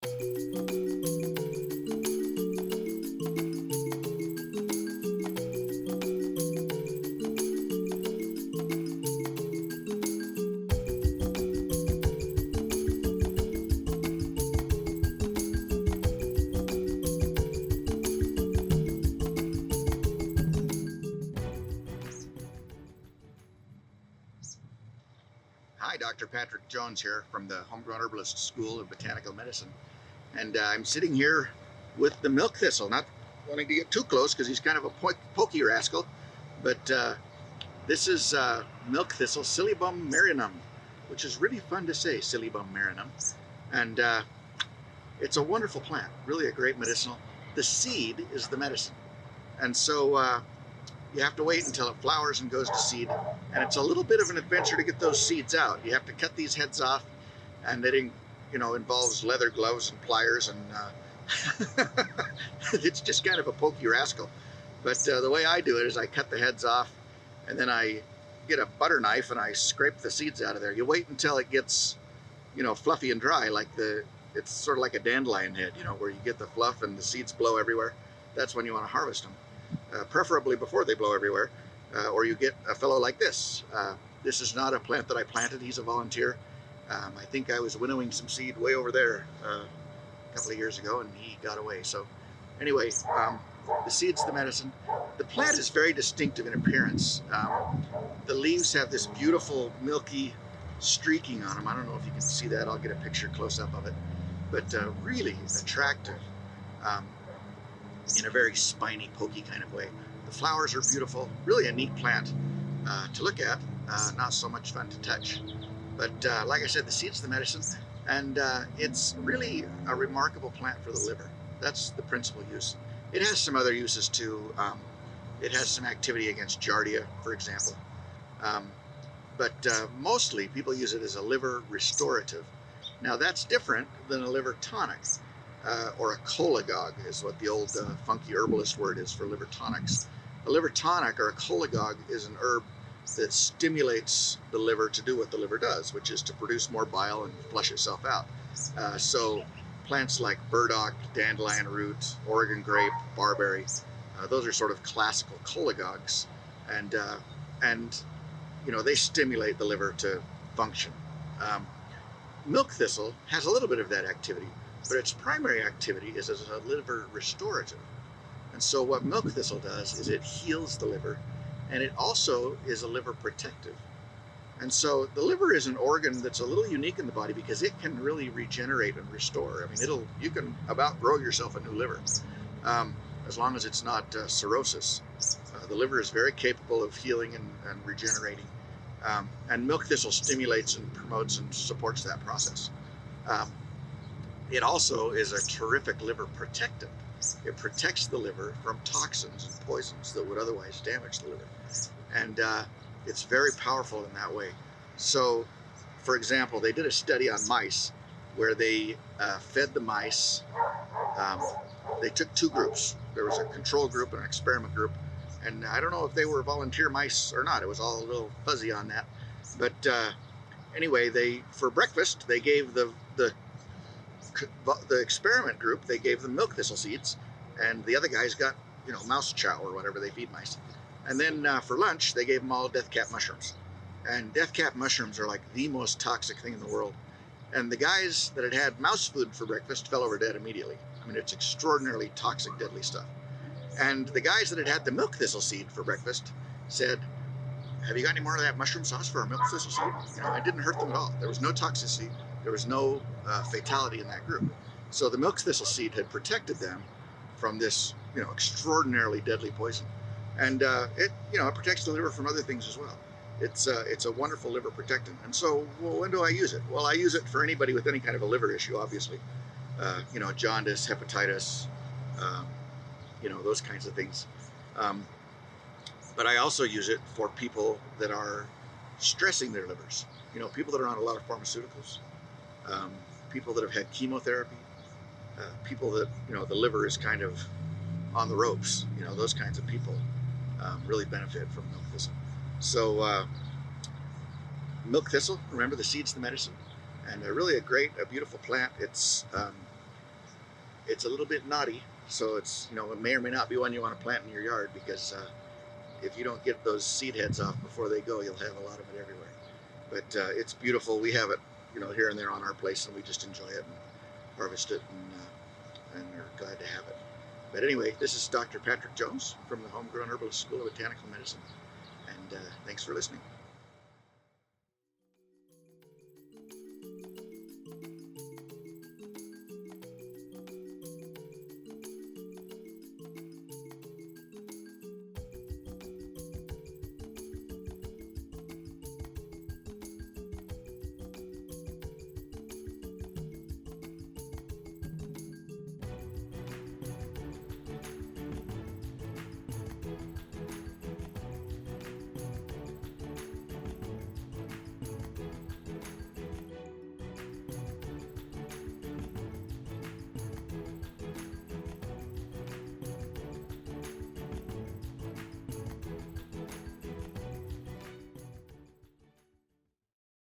Hi, Dr. Patrick Jones here from the Homegrown Herbalist School of Botanical Medicine. And I'm sitting here with the milk thistle, not wanting to get too close because he's kind of a pokey rascal, but this is milk thistle, Silybum marinum, which is really fun to say, Silybum marinum. And it's a wonderful plant, really a great medicinal. The seed is the medicine. And so you have to wait until it flowers and goes to seed, and it's a little bit of an adventure to get those seeds out. You have to cut these heads off, and it involves leather gloves and pliers, and it's just kind of a pokey rascal. But the way I do it is I cut the heads off, and then I get a butter knife and I scrape the seeds out of there. You wait until it gets fluffy and dry, it's sort of like a dandelion head, where you get the fluff and the seeds blow everywhere. That's when you want to harvest them. Preferably before they blow everywhere, or you get a fellow like this. This is not a plant that I planted. He's a volunteer. I think I was winnowing some seed way over there a couple of years ago, and he got away. So anyway, the seed's the medicine. The plant is very distinctive in appearance. The leaves have this beautiful milky streaking on them. I don't know if you can see that. I'll get a picture close up of it. But really attractive. In a very spiny, pokey kind of way. The flowers are beautiful, really a neat plant to look at, not so much fun to touch. But like I said, the seed's the medicine, and it's really a remarkable plant for the liver. That's the principal use. It has some other uses too. It has some activity against giardia, for example. But mostly people use it as a liver restorative. Now that's different than a liver tonic. Or a cholagogue is what the old funky herbalist word is for liver tonics. A liver tonic or a cholagogue is an herb that stimulates the liver to do what the liver does, which is to produce more bile and flush itself out. So plants like burdock, dandelion root, Oregon grape, barberry, those are sort of classical cholagogues, and they stimulate the liver to function. Milk thistle has a little bit of that activity, but its primary activity is as a liver restorative. And so what milk thistle does is it heals the liver, and it also is a liver protective. And so the liver is an organ that's a little unique in the body because it can really regenerate and restore. I mean, you can about grow yourself a new liver, as long as it's not cirrhosis. The liver is very capable of healing and regenerating. And milk thistle stimulates and promotes and supports that process. It also is a terrific liver protectant. It protects the liver from toxins and poisons that would otherwise damage the liver. And it's very powerful in that way. So, for example, they did a study on mice where they fed the mice. They took two groups. There was a control group and an experiment group. And I don't know if they were volunteer mice or not. It was all a little fuzzy on that. But anyway, for breakfast, they gave the experiment group, they gave them milk thistle seeds, and the other guys got, mouse chow or whatever they feed mice. And then for lunch, they gave them all death cap mushrooms. And death cap mushrooms are like the most toxic thing in the world. And the guys that had mouse food for breakfast fell over dead immediately. I mean, it's extraordinarily toxic, deadly stuff. And the guys that had the milk thistle seed for breakfast said, "Have you got any more of that mushroom sauce for our milk thistle seed?" It didn't hurt them at all. There was no toxicity. There was no fatality in that group. So the milk thistle seed had protected them from this, extraordinarily deadly poison. And it protects the liver from other things as well. It's a wonderful liver protectant. And so, well, when do I use it? Well, I use it for anybody with any kind of a liver issue, obviously. Jaundice, hepatitis, those kinds of things. But I also use it for people that are stressing their livers. People that are on a lot of pharmaceuticals, people that have had chemotherapy, people that, the liver is kind of on the ropes. Those kinds of people really benefit from milk thistle. So milk thistle, remember, the seed's the medicine, and really a beautiful plant. It's It's a little bit knotty, so it's, it may or may not be one you want to plant in your yard, because if you don't get those seed heads off before they go, you'll have a lot of it everywhere. But it's beautiful. We have it, here and there on our place, and we just enjoy it and harvest it, and are glad to have it. But anyway, this is Dr. Patrick Jones from the Homegrown Herbalist School of Botanical Medicine, and thanks for listening.